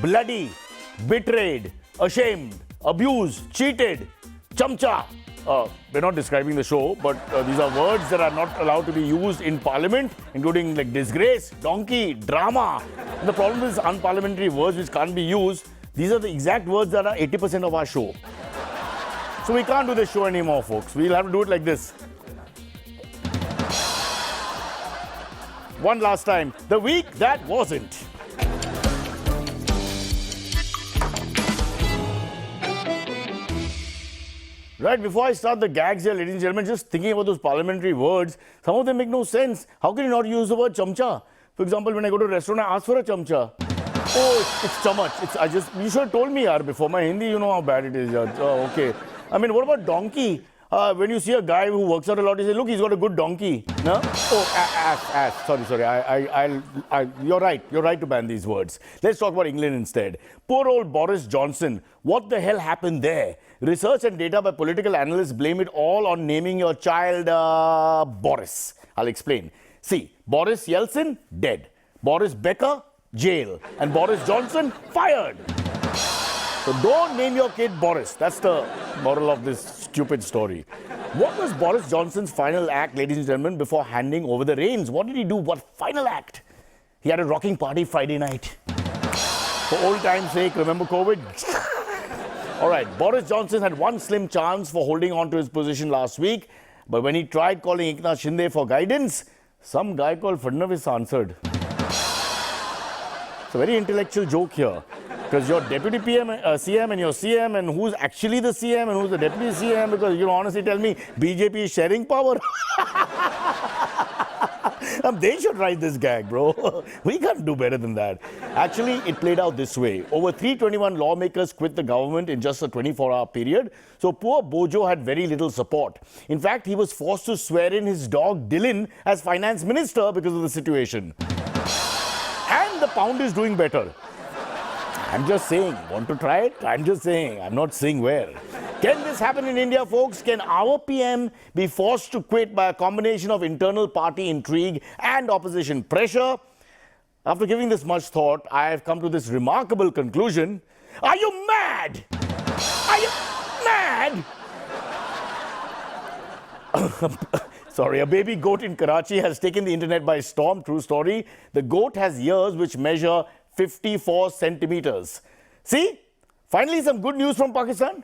bloody, betrayed, ashamed, abused, cheated, chamcha. We're not describing the show, but these are words that are not allowed to be used in parliament, including like disgrace, donkey, drama. And the problem is unparliamentary words which can't be used. These are the exact words that are 80% of our show. So we can't do this show anymore, folks. We'll have to do it like this. One last time. The week that wasn't. Right, before I start the gags here, ladies and gentlemen, just thinking about those parliamentary words, some of them make no sense. How can you not use the word chamcha? For example, when I go to a restaurant, I ask for a chamcha. Oh, it's chamach. You should have told me yaar before. My Hindi, you know how bad it is. Yaar. Oh, okay. I mean, what about donkey? When you see a guy who works out a lot, you say, look, he's got a good donkey. No? Oh, ass. Sorry. You're right. You're right to ban these words. Let's talk about England instead. Poor old Boris Johnson. What the hell happened there? Research and data by political analysts blame it all on naming your child Boris. I'll explain. See, Boris Yeltsin, dead. Boris Becker, jail. And Boris Johnson, fired. So don't name your kid Boris. That's the moral of this stupid story. What was Boris Johnson's final act, ladies and gentlemen, before handing over the reins? What did he do? What final act? He had a rocking party Friday night. For old time's sake, remember COVID? All right, Boris Johnson had one slim chance for holding on to his position last week. But when he tried calling Eknath Shinde for guidance, some guy called Fadnavis answered. It's a very intellectual joke here. Because your deputy CM and your CM, and who's actually the CM and who's the deputy CM, because you honestly tell me BJP is sharing power. They should write this gag, bro. We can't do better than that. Actually, it played out this way. Over 321 lawmakers quit the government in just a 24-hour period. So poor Bojo had very little support. In fact, he was forced to swear in his dog Dylan as finance minister because of the situation. And the pound is doing better. I'm just saying, want to try it? I'm just saying, I'm not saying where. Can this happen in India, folks? Can our PM be forced to quit by a combination of internal party intrigue and opposition pressure? After giving this much thought, I have come to this remarkable conclusion. Are you mad? Are you mad? Sorry, a baby goat in Karachi has taken the internet by storm. True story. The goat has ears which measure 54 centimeters. See? Finally, some good news from Pakistan.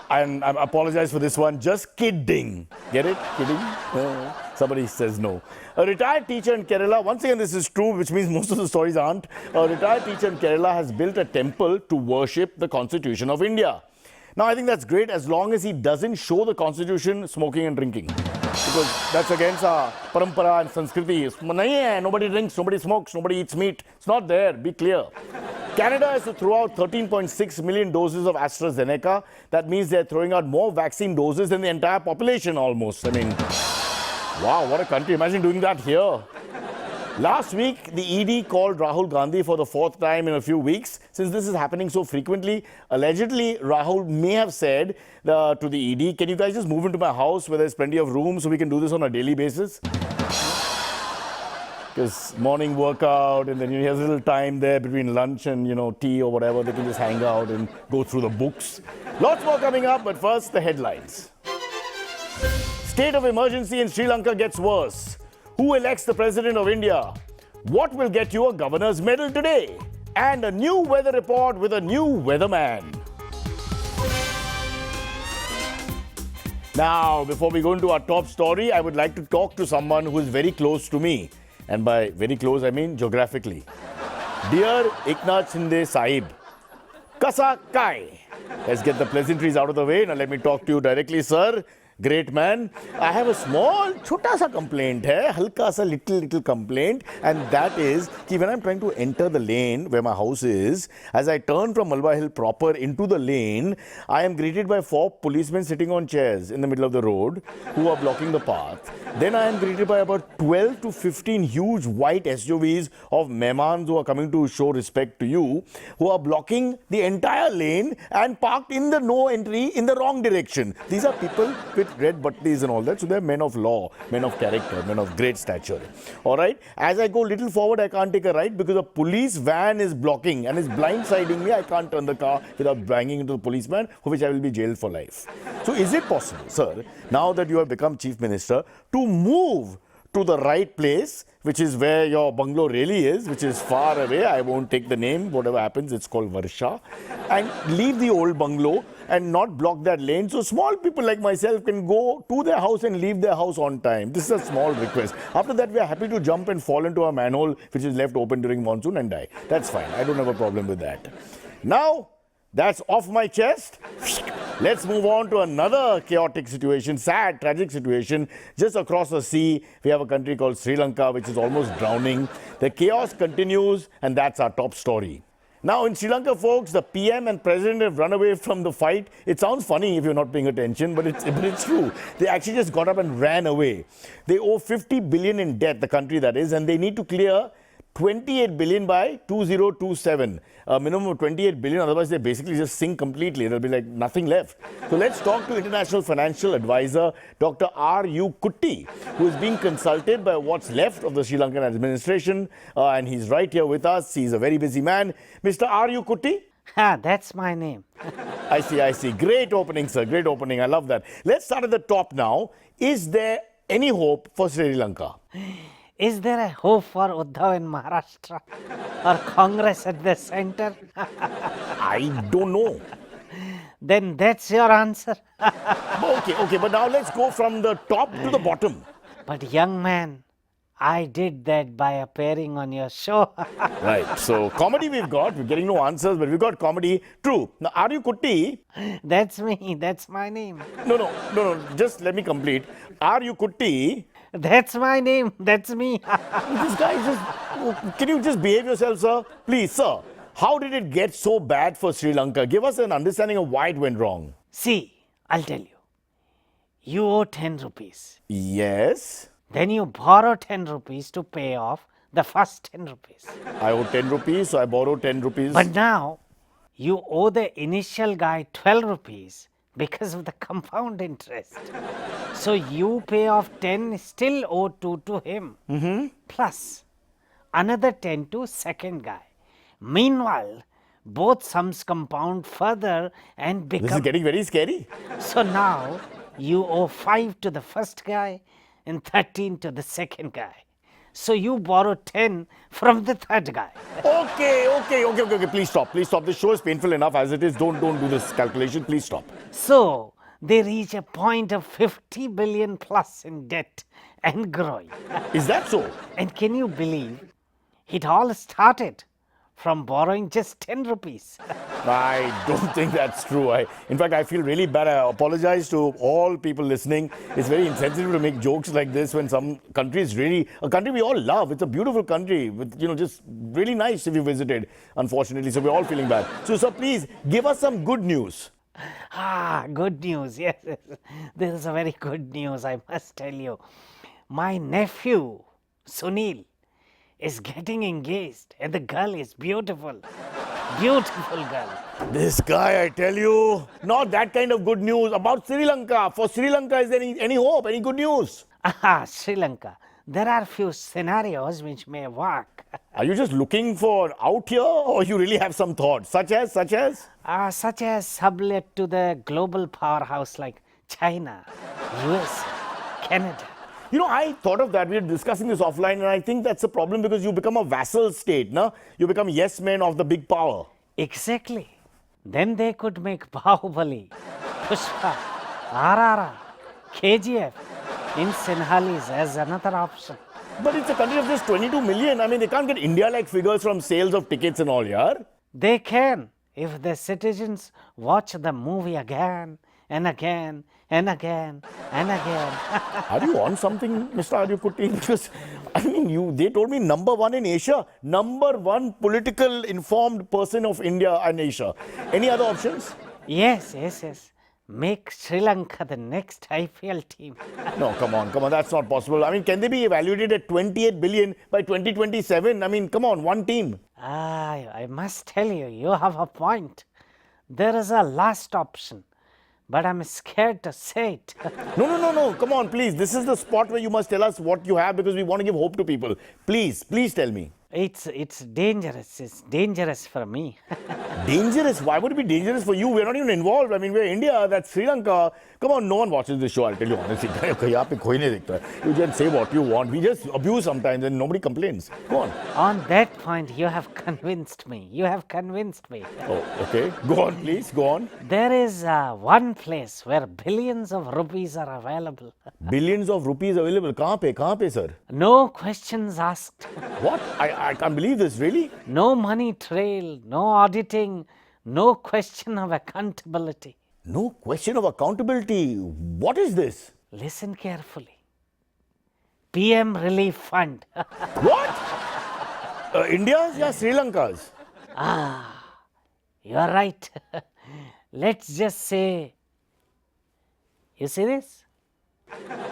And I apologize for this one. Just kidding. Get it? Kidding? Somebody says no. A retired teacher in Kerala, once again this is true, which means most of the stories aren't. A retired teacher in Kerala has built a temple to worship the Constitution of India. Now, I think that's great as long as he doesn't show the Constitution smoking and drinking. Because that's against our parampara and Sanskriti. Nobody drinks, nobody smokes, nobody eats meat. It's not there, be clear. Canada has to throw out 13.6 million doses of AstraZeneca. That means they're throwing out more vaccine doses than the entire population almost. I mean, wow, what a country. Imagine doing that here. Last week, the ED called Rahul Gandhi for the 4th time in a few weeks. Since this is happening so frequently, allegedly, Rahul may have said to the ED, can you guys just move into my house where there's plenty of room so we can do this on a daily basis? Because morning workout and then he has a little time there between lunch and, tea or whatever. They can just hang out and go through the books. Lots more coming up, but first, the headlines. State of emergency in Sri Lanka gets worse. Who elects the President of India? What will get you a governor's medal today? And a new weather report with a new weatherman. Now, before we go into our top story, I would like to talk to someone who is very close to me. And by very close, I mean geographically. Dear Eknath Shinde Sahib, Kasa Kai. Let's get the pleasantries out of the way. Now let me talk to you directly, sir. Great man. I have a small, chota sa complaint hai, halka sa little complaint, and that is that when I'm trying to enter the lane where my house is, as I turn from Malwa Hill proper into the lane, I am greeted by 4 policemen sitting on chairs in the middle of the road who are blocking the path. Then I am greeted by about 12 to 15 huge white SUVs of mehmans who are coming to show respect to you, who are blocking the entire lane and parked in the no entry in the wrong direction. These are people with with red butties and all that. So they're men of law, men of character, men of great stature. All right. As I go little forward, I can't take a right because a police van is blocking and is blindsiding me. I can't turn the car without banging into the policeman, for which I will be jailed for life. So is it possible, sir, now that you have become Chief Minister, to move to the right place, which is where your bungalow really is, which is far away? I won't take the name, whatever happens, it's called Varsha, and leave the old bungalow and not block that lane, so small people like myself can go to their house and leave their house on time. This is a small request. After that, we are happy to jump and fall into a manhole which is left open during monsoon and die. That's fine. I don't have a problem with that. Now, that's off my chest. Let's move on to another chaotic situation, sad, tragic situation. Just across the sea, we have a country called Sri Lanka, which is almost drowning. The chaos continues, and that's our top story. Now, in Sri Lanka, folks, the PM and President have run away from the fight. It sounds funny if you're not paying attention, but it's true. They actually just got up and ran away. They owe 50 billion in debt, the country that is, and they need to clear 28 billion by 2027. A minimum of 28 billion, otherwise they basically just sink completely. There'll be like nothing left. So let's talk to International Financial Advisor, Dr. R.U. Kutty, who is being consulted by what's left of the Sri Lankan administration. And he's right here with us. He's a very busy man. Mr. R.U. Kutty? That's my name. I see. Great opening, sir. Great opening. I love that. Let's start at the top now. Is there any hope for Sri Lanka? Is there a hope for Uddhav in Maharashtra or Congress at the center? I don't know. Then that's your answer. Okay, but now let's go from the top to the bottom. But young man, I did that by appearing on your show. Right, so comedy we're getting no answers, but we've got comedy. True. Now, R.U. Kutty? That's me, that's my name. No, just let me complete. R.U. Kutty? That's my name, that's me. This guy just... Can you just behave yourself, sir? Please, sir. How did it get so bad for Sri Lanka? Give us an understanding of why it went wrong. See, I'll tell you. You owe 10 rupees. Yes. Then you borrow 10 rupees to pay off the first 10 rupees. I owe 10 rupees, so I borrow 10 rupees. But now, you owe the initial guy 12 rupees because of the compound interest. So you pay off 10, still owe 2 to him. Plus, another 10 to second guy. Meanwhile, both sums compound further and become... This is getting very scary. So now, you owe 5 to the first guy and 13 to the second guy. So you borrow 10 from the third guy. Okay. Please stop. This show is painful enough as it is. Don't do this calculation. Please stop. So they reach a point of 50 billion plus in debt and growing. Is that so? And can you believe it all started from borrowing just 10 rupees. I don't think that's true. In fact, I feel really bad. I apologize to all people listening. It's very insensitive to make jokes like this when some country is really a country we all love. It's a beautiful country with, just really nice if you visited, unfortunately. So we're all feeling bad. So, sir, please give us some good news. Good news. Yes. This is a very good news, I must tell you. My nephew, Sunil, is getting engaged and the girl is beautiful. Beautiful girl. This guy, I tell you, not that kind of good news about Sri Lanka. For Sri Lanka, is there any hope, any good news? Sri Lanka. There are few scenarios which may work. Are you just looking for out here or you really have some thoughts? Such as? Such as sublet to the global powerhouse like China, US, Canada. I thought of that. We were discussing this offline, and I think that's a problem because you become a vassal state, no? You become yes men of the big power. Exactly. Then they could make Bahubali, Pushpa, RRR, KGF in Sinhalese as another option. But it's a country of just 22 million. I mean, they can't get India-like figures from sales of tickets and all, yeah? They can if the citizens watch the movie again and again and again and again. Are you on something, Mr. R.U. Kutty? Because, they told me number one in Asia, number one political informed person of India and Asia. Any other options? Yes. Make Sri Lanka the next IPL team. No, come on, that's not possible. Can they be evaluated at 28 billion by 2027? Come on, one team. I must tell you, you have a point. There is a last option. but I'm scared to say it. No. Come on, please. This is the spot where you must tell us what you have because we want to give hope to people. Please tell me. It's dangerous. It's dangerous for me. Dangerous? Why would it be dangerous for you? We're not even involved. I mean, we're India, that's Sri Lanka. Come on, no one watches this show, I'll tell you honestly. You just say what you want. We just abuse sometimes and nobody complains. Go on. On that point, you have convinced me. You have convinced me. Oh, okay. Go on, please. Go on. There is one place where billions of rupees are available. Billions of rupees available. Kahan pe, sir? No questions asked. What? I can't believe this, really? No money trail, no auditing, no question of accountability. No question of accountability. What is this? Listen carefully. PM Relief Fund. What? India's or Sri Lanka's? You are right. Let's just say, you see this?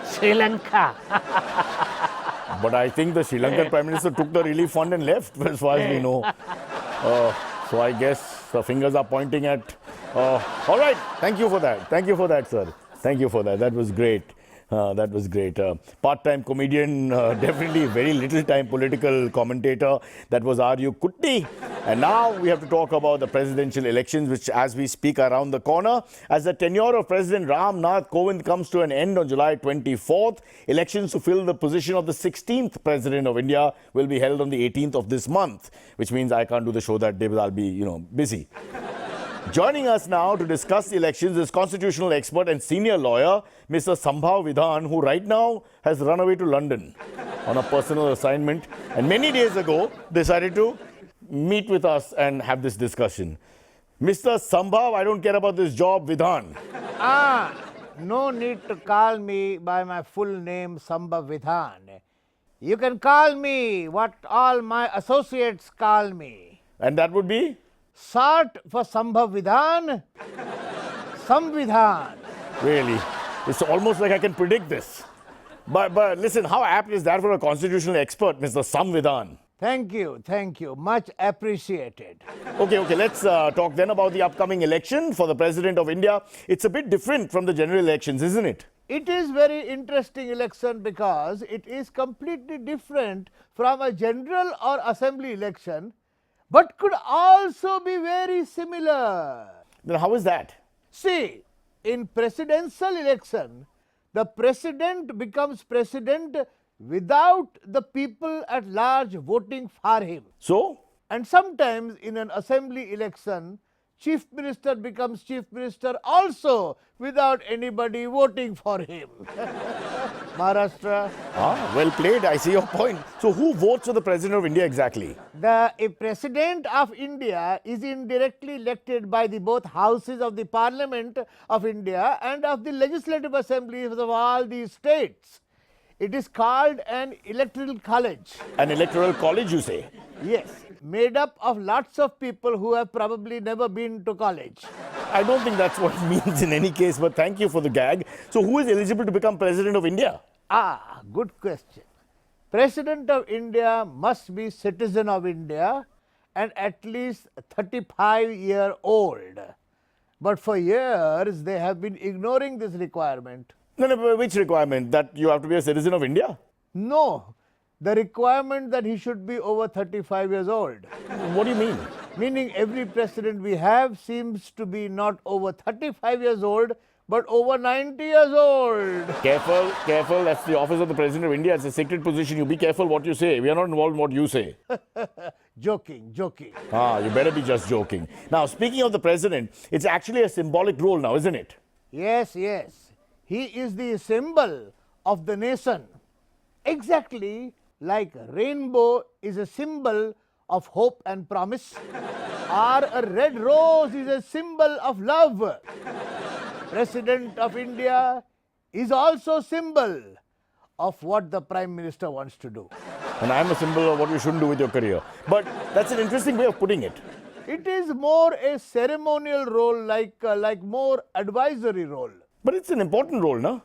Sri Lanka. But I think the Sri Lankan Prime Minister took the relief fund and left, as far as we know. So I guess the fingers are pointing at... all right, thank you for that. Thank you for that, sir. Thank you for that. That was great. That was great. Part-time comedian, definitely very little-time political commentator. That was R.U. Kutti. And now we have to talk about the presidential elections, which as we speak are around the corner. As the tenure of President Ram Nath Kovind comes to an end on July 24th, elections to fill the position of the 16th President of India will be held on the 18th of this month, which means I can't do the show that day because I'll be, busy. Joining us now to discuss the elections is constitutional expert and senior lawyer, Mr. Sambhav Vidhan, who right now has run away to London on a personal assignment and many days ago decided to meet with us and have this discussion. Mr. Sambhav, I don't care about this job, Vidhan. No need to call me by my full name, Sambhav Vidhan. You can call me what all my associates call me. And that would be? Short for Sambhav Vidhan, Samvidhan. Really? It's almost like I can predict this. But listen, how apt is that for a constitutional expert, Mr. Samvidhan? Thank you. Much appreciated. Okay, let's talk then about the upcoming election for the President of India. It's a bit different from the general elections, isn't it? It is very interesting election because it is completely different from a general or assembly election, but could also be very similar. Then how is that? See, in presidential election, the president becomes president without the people at large voting for him. So? And sometimes in an assembly election, chief minister becomes chief minister also without anybody voting for him. Maharashtra. Well played. I see your point. So who votes for the President of India exactly? The President of India is indirectly elected by the both houses of the Parliament of India and of the legislative assemblies of all these states. It is called an electoral college. An electoral college, you say? Yes, made up of lots of people who have probably never been to college. I don't think that's what it means in any case, but thank you for the gag. So who is eligible to become President of India? Good question. President of India must be citizen of India and at least 35-year-old. But for years, they have been ignoring this requirement. No, which requirement? That you have to be a citizen of India? No, the requirement that he should be over 35 years old. What do you mean? Meaning every president we have seems to be not over 35 years old, but over 90 years old. Careful. That's the office of the President of India. It's a sacred position. You be careful what you say. We are not involved in what you say. Joking. You better be just joking. Now, speaking of the President, it's actually a symbolic role now, isn't it? Yes. He is the symbol of the nation. Exactly like rainbow is a symbol of hope and promise, or a red rose is a symbol of love. President of India is also symbol of what the Prime Minister wants to do. And I'm a symbol of what you shouldn't do with your career. But that's an interesting way of putting it. It is more a ceremonial role, like more advisory role. But it's an important role, no?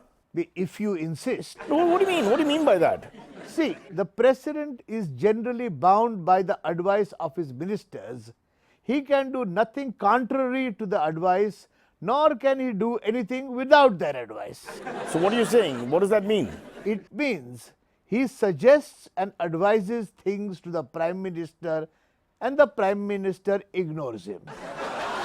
If you insist. No, what do you mean? What do you mean by that? See, the president is generally bound by the advice of his ministers. He can do nothing contrary to the advice, nor can he do anything without their advice. So what are you saying? What does that mean? It means he suggests and advises things to the Prime Minister and the Prime Minister ignores him.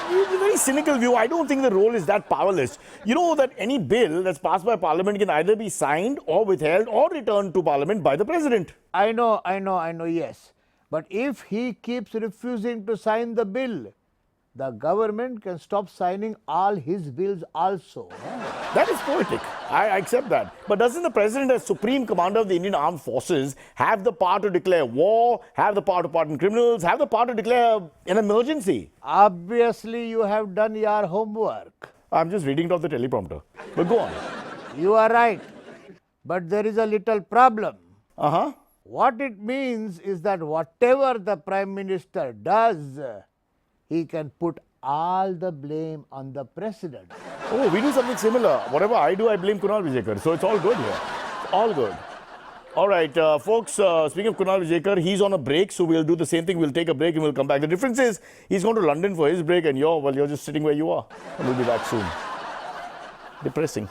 It's a very cynical view. I don't think the role is that powerless. You know that any bill that's passed by Parliament can either be signed or withheld or returned to Parliament by the President. I know, yes. But if he keeps refusing to sign the bill, the government can stop signing all his bills also. That is poetic. I accept that. But doesn't the President, as Supreme Commander of the Indian Armed Forces, have the power to declare war, have the power to pardon criminals, have the power to declare an emergency? Obviously, you have done your homework. I'm just reading it off the teleprompter. But go on. You are right. But there is a little problem. Uh-huh. What it means is that whatever the Prime Minister does, he can put all the blame on the President. Oh, we do something similar. Whatever I do, I blame Kunal Vijayakar. So it's all good here. All good. All right, folks, speaking of Kunal Vijayakar, he's on a break, so we'll do the same thing. We'll take a break and we'll come back. The difference is he's going to London for his break and you're just sitting where you are. And we'll be back soon. Depressing.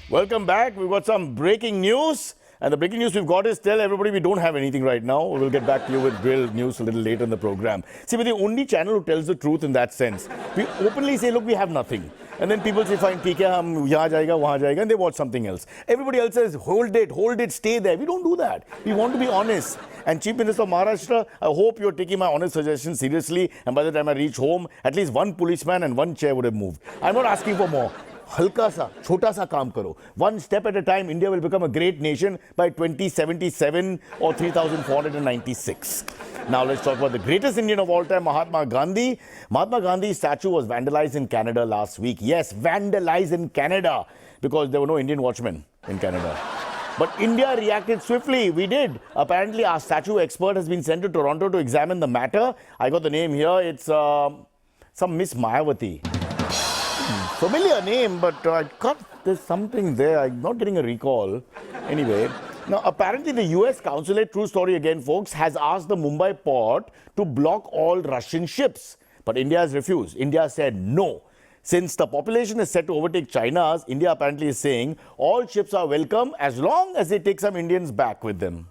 Welcome back. We've got some breaking news. And the breaking news we've got is tell everybody we don't have anything right now. We'll get back to you with real news a little later in the program. See, we're the only channel who tells the truth in that sense. We openly say, look, we have nothing. And then people say, fine, theek hai, hum yahan jayega, wahan jayega, and they watch something else. Everybody else says, hold it, stay there. We don't do that. We want to be honest. And Chief Minister of Maharashtra, I hope you're taking my honest suggestions seriously. And by the time I reach home, at least one policeman and one chair would have moved. I'm not asking for more. हल्का सा छोटा सा काम करो. One step at a time, India will become a great nation by 2077 or 3496. Now let's talk about the greatest Indian of all time, Mahatma Gandhi. Mahatma Gandhi's statue was vandalized in Canada last week. Yes, vandalized in Canada because there were no Indian watchmen in Canada. But India reacted swiftly. We did. Apparently, our statue expert has been sent to Toronto to examine the matter. I got the name here. It's some Miss Mayawati. Familiar name, but there's something there. I'm not getting a recall. Anyway, now apparently the US consulate, true story again, folks, has asked the Mumbai port to block all Russian ships. But India has refused. India said no. Since the population is set to overtake China's, India apparently is saying all ships are welcome as long as they take some Indians back with them.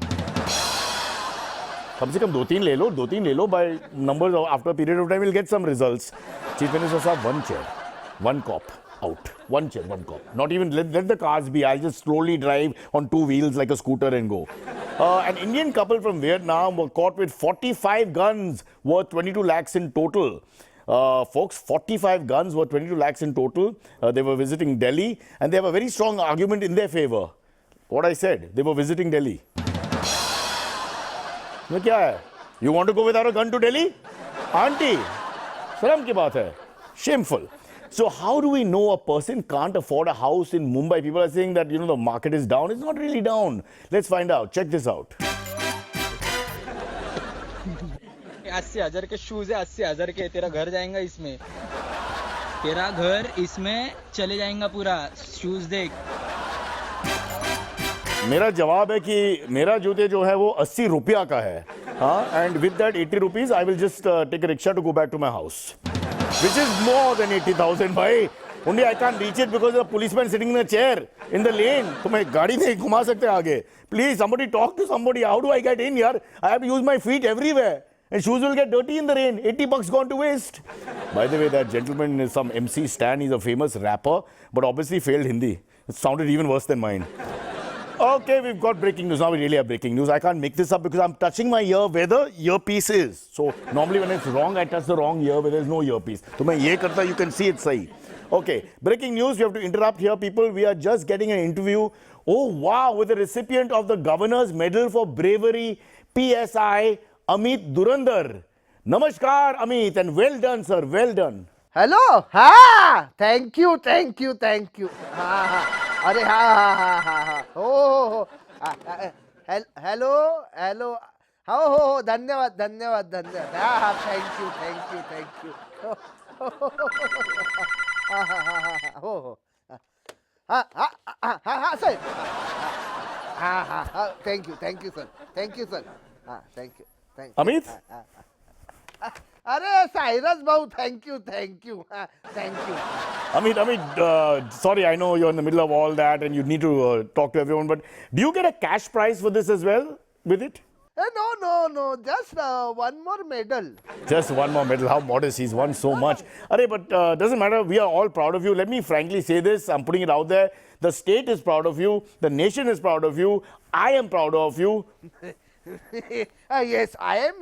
कम से कम दो तीन ले लो. By numbers after a period of time, we'll get some results. Chief Minister said one chair. One cop out. One chair, one cop. Not even let the cars be. I'll just slowly drive on two wheels like a scooter and go. An Indian couple from Vietnam were caught with 45 guns worth 22 lakhs in total. Folks, 45 guns worth 22 lakhs in total. They were visiting Delhi and they have a very strong argument in their favor. What I said, they were visiting Delhi. क्या है? You want to go without a gun to Delhi? Auntie, शर्म की बात है. Shameful. So how do we know a person can't afford a house in Mumbai? People are saying that, the market is down. It's not really down. Let's find out. Check this out. 80,000 के shoes है, 80,000 के. तेरा घर जाएगा इसमें, तेरा घर इसमें चले जाएगा पूरा. शूज देख. मेरा जवाब है कि मेरा जूते जो है वो 80 रुपया का है. And with that 80 rupees, I will just take a rickshaw to go back to my house. Which is more than 80,000, bhai. Only I can't reach it because of the policeman sitting in a chair in the lane. तो मैं गाड़ी नहीं घुमा सकते आगे. Please, somebody talk to somebody. How do I get in here? I have to use my feet everywhere. And shoes will get dirty in the rain. 80 bucks gone to waste. By the way, that gentleman is some MC Stan. He's a famous rapper, but obviously failed Hindi. It sounded even worse than mine. Okay, we've got breaking news. Now we really have breaking news. I can't make this up because I'm touching my ear where the earpiece is. So normally when it's wrong, I touch the wrong ear where there's no earpiece. So मैं ये करता, you can see it's sahi. Okay, breaking news. We have to interrupt here, people. We are just getting an interview. Oh wow, with the recipient of the Governor's Medal for Bravery, PSI, Amit Durandar. Namaskar, Amit, and well done, sir. Well done. Hello? Thank you. अरे हाँ. हो. Hello. हो. धन्यवाद. हाँ. Thank you. हो. हाँ, sir. हाँ. Thank you, sir. Thank you. thank Amit? Arey, Cyrus Babu, thank you. Thank you. Amit, sorry, I know you're in the middle of all that and you need to talk to everyone, but do you get a cash prize for this as well with it? No, just one more medal. Just one more medal. How modest. He's won so much. But doesn't matter. We are all proud of you. Let me frankly say this. I'm putting it out there. The state is proud of you. The nation is proud of you. I am proud of you. Yes, I am,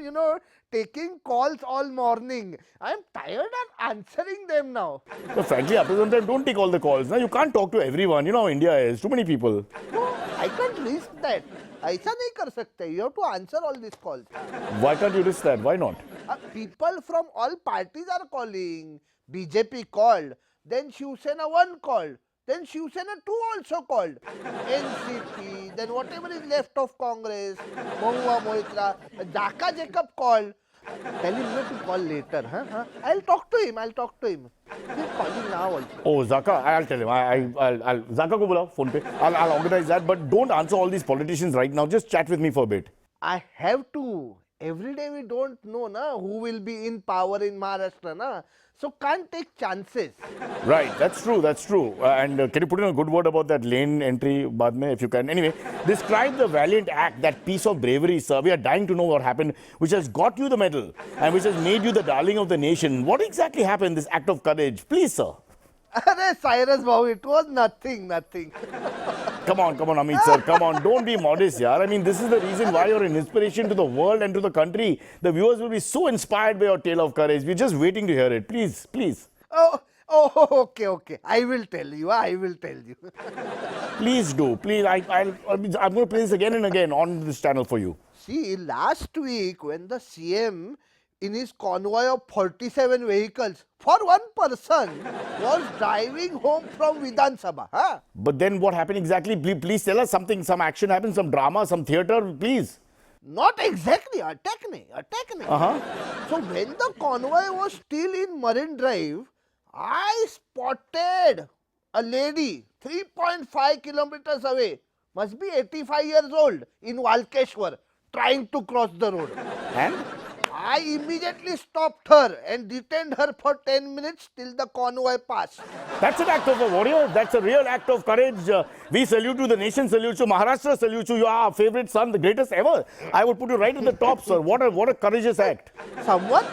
taking calls all morning. I am tired of answering them now. But frankly, after some time, don't take all the calls. Now, you can't talk to everyone. You know how India is. Too many people. No, I can't risk that. ऐसा नहीं कर सकते. You have to answer all these calls. Why can't you risk that? Why not? People from all parties are calling. BJP called. Then Shiv Sena 1 called. Then Shiv Sena 2 also called. NCP. Then whatever is left of Congress. Mahua Moitra. Jaka Jacob called. Tell him not to call later. Huh? I'll talk to him. He's calling now also. Oh, Zaka, I'll tell him. I'll Zaka ko bulao, phone pe. I'll organize that. But don't answer all these politicians right now. Just chat with me for a bit. I have to. Every day we don't know who will be in power in Maharashtra. So can't take chances. Right, that's true. And can you put in a good word about that lane entry, baad mein, if you can? Anyway, describe the valiant act, that piece of bravery, sir. We are dying to know what happened, which has got you the medal and which has made you the darling of the nation. What exactly happened, this act of courage? Please, sir. Arey, Cyrus Babu, it was nothing. Come on, Amit, sir. Come on. Don't be modest, yaar. I mean, this is the reason why you're an inspiration to the world and to the country. The viewers will be so inspired by your tale of courage. We're just waiting to hear it. Please. Oh, okay. I will tell you. Please do. Please. I'm going to play this again and again on this channel for you. See, last week when the CM in his convoy of 47 vehicles for one person was driving home from Vidhan Sabha. But then what happened exactly? Please tell us something. Some action happened, some drama, some theatre, please. Not exactly. Attack ne. So when the convoy was still in Marine Drive, I spotted a lady 3.5 kilometers away, must be 85 years old, in Walkeshwar, trying to cross the road. And? I immediately stopped her and detained her for 10 minutes till the convoy passed. That's an act of a warrior. That's a real act of courage. We salute you, the nation salutes you, Maharashtra salutes you. You are our favorite son, the greatest ever. I would put you right at the top, sir. What a courageous act. Someone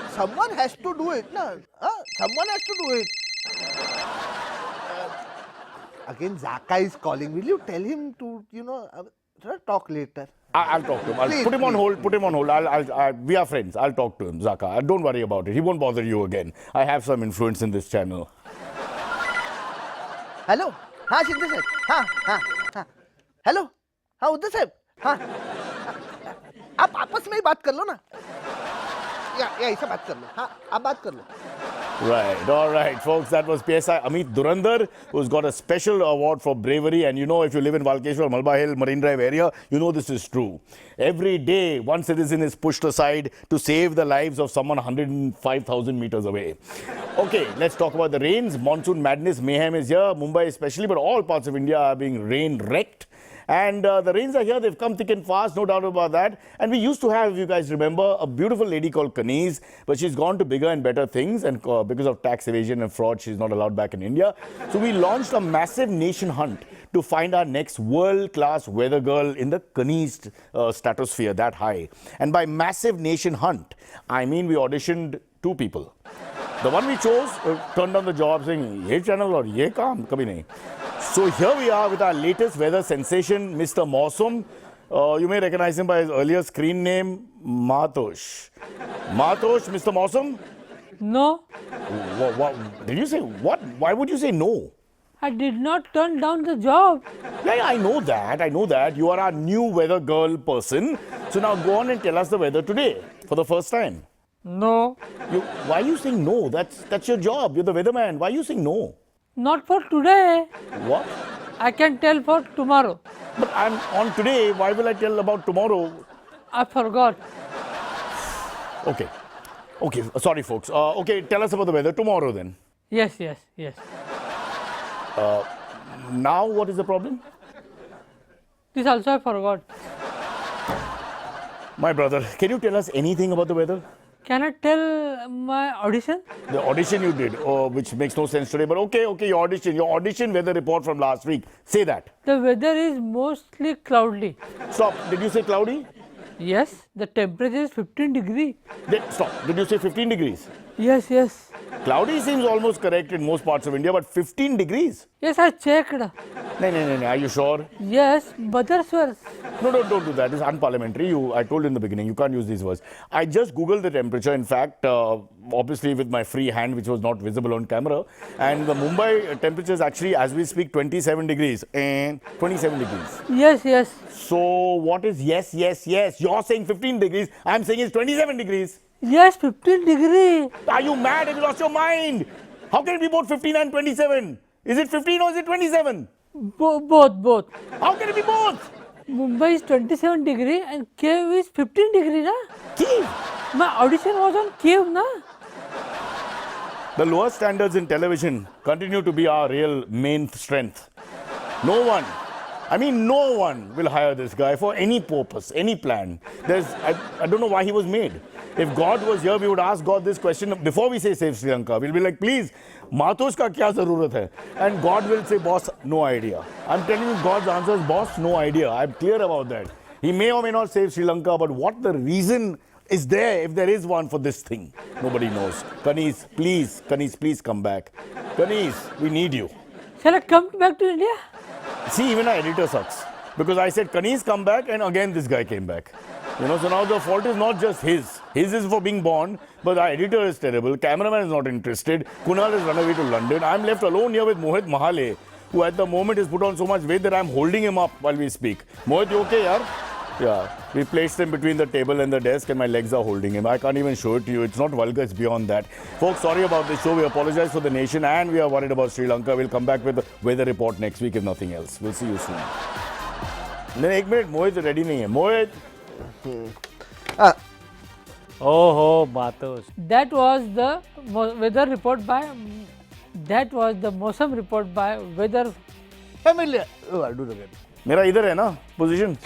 has to do it. Someone has to do it. Again, Zaka is calling. Will you tell him to, talk later? I'll talk to him. Please, put him on hold. We are friends. I'll talk to him, Zaka. Don't worry about it. He won't bother you again. I have some influence in this channel. Hello? हाँ शिंदे साहब हाँ hello हाँ उद्धव साहब हाँ आप आपस में ही बात कर लो ना या ऐसे बात कर लो हाँ आप बात कर लो. Right, all right, folks. That was PSI Amit Durandar, who's got a special award for bravery. And if you live in Walkeshwar, Malba Hill, Marine Drive area, this is true. Every day, one citizen is pushed aside to save the lives of someone 105,000 meters away. Okay, let's talk about the rains. Monsoon madness, mayhem is here. Mumbai especially, but all parts of India are being rain-wrecked. And the rains are here. They've come thick and fast, no doubt about that. And we used to have, if you guys remember, a beautiful lady called Kaniz, but she's gone to bigger and better things. And because of tax evasion and fraud, she's not allowed back in India. So we launched a massive nation hunt to find our next world-class weather girl in the Kaniz stratosphere, that high. And by massive nation hunt, I mean we auditioned 2 people. The one we chose turned down the job saying, "Ye channel or ye kaam, kabhi nahi." So here we are with our latest weather sensation, Mr. Mausam. You may recognize him by his earlier screen name, Matosh. Matosh, Mr. Mausam? No, What, did you say what? Why would you say no? I did not turn down the job. Yeah, I know that. You are our new weather girl person. So now go on and tell us the weather today for the first time. No, Why are you saying no? That's your job. You're the weatherman. Why are you saying no? not for today. What? I can tell for tomorrow. But I'm on today. Why will I tell about tomorrow? I forgot. Okay. Sorry, folks. Okay, tell us about the weather tomorrow then. Yes. Now, what is the problem? This also I forgot. My brother, can you tell us anything about the weather? Can I tell my audition? The audition you did, which makes no sense today, but okay, your audition weather report from last week. Say that. The weather is mostly cloudy. Stop. Did you say cloudy? Yes, the temperature is 15 degree. Stop. Did you say 15 degrees? Yes, yes. Cloudy seems almost correct in most parts of India, but 15 degrees? Yes, I checked. No. Are you sure? Yes, but that's worse. No, don't do that. It's unparliamentary. I told you in the beginning, you can't use these words. I just Googled the temperature, in fact, obviously with my free hand, which was not visible on camera. And the Mumbai temperature is actually, as we speak, 27 degrees. And 27 degrees. Yes, yes. So, what is yes? You're saying 15 degrees. I'm saying it's 27 degrees. Yes, 15 degree. Are you mad? Have you lost your mind? How can it be both 15 and 27? Is it 15 or is it 27? Both. How can it be both? Mumbai is 27 degree and Kiev is 15 degree, na? Kiev. My audition was on Kiev, na? The lower standards in television continue to be our real main strength. No one will hire this guy for any purpose, any plan. I don't know why he was made. If God was here, we would ask God this question before we say save Sri Lanka. We'll be like, please, Matos ka kya zarurat hai? And God will say, boss, no idea. I'm telling you, God's answer is, boss, no idea. I'm clear about that. He may or may not save Sri Lanka, but what the reason is there, if there is one for this thing? Nobody knows. Kanis, please come back. Kanis, we need you. Shall I come back to India? See, even our editor sucks. Because I said, Kanis, come back, and again this guy came back. So now the fault is not just his. His is for being born, but our editor is terrible. Cameraman is not interested. Kunal has run away to London. I'm left alone here with Mohit Mahale, who at the moment has put on so much weight that I'm holding him up while we speak. Mohit, you okay, yaar? Yeah. We placed him between the table and the desk, and my legs are holding him. I can't even show it to you. It's not vulgar, it's beyond that. Folks, sorry about this show. We apologize for the nation, and we are worried about Sri Lanka. We'll come back with the weather report next week, if nothing else. We'll see you soon. Then 1 minute, Mohit ready nahi hai. Mohit. Oh, Matos. That was the weather report by. That was the Mosam report by weather. Familiar. Oh, I'll do it again. मेरा इधर है ना position